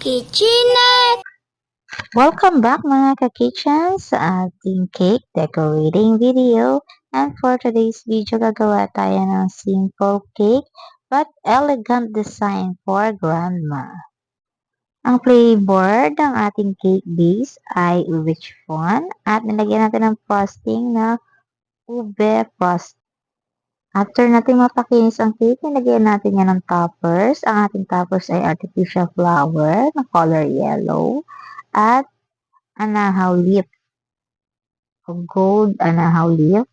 Kitchenette! Welcome back mga ka-kitchen sa ating cake decorating video. And for today's video, gagawa tayo ng simple cake but elegant design for grandma. Ang flavor ng ating cake base ay ube chiffon at nilagyan natin ng frosting na ube frosting. After natin mapakinis ang cake, nilagyan natin yan ng toppers. Ang ating toppers ay artificial flower na color yellow at anahaw leaf o gold anahaw leaf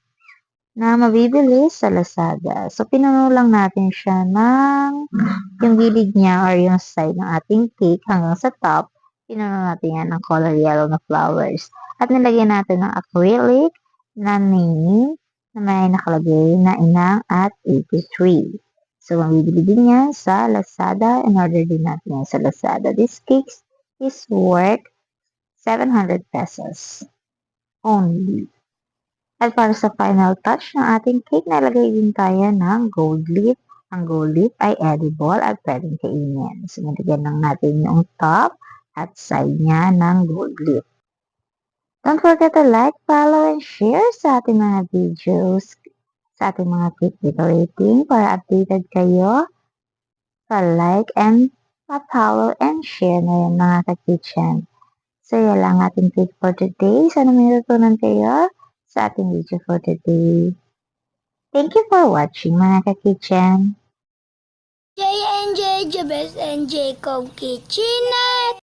na mabibili sa Lazada. So, pinuno lang natin siya ng yung gilid niya or yung side ng ating cake hanggang sa top. Pinuno natin yan ng color yellow na flowers. At nilagyan natin ng acrylic na name na may nakalagay na inang at 83. So, mabibili din yan sa Lazada and order din natin yan sa Lazada. This cake is worth 700 pesos only. At para sa final touch ng ating cake, nalagay din tayo ng gold leaf. Ang gold leaf ay edible at pwedeng kainin. So, nalagyan lang natin yung top at side niya ng gold leaf. Don't forget to like, follow, and share sa ating mga videos, sa ating mga cake decorating para updated kayo. Pa-like and pa-follow and share na yung mga ka-kitchen. So, yan lang ating cake for today. Sana may natutunan kayo sa ating video for today. Thank you for watching mga ka-kitchen. J&J, the best and Jacob Kitchenette!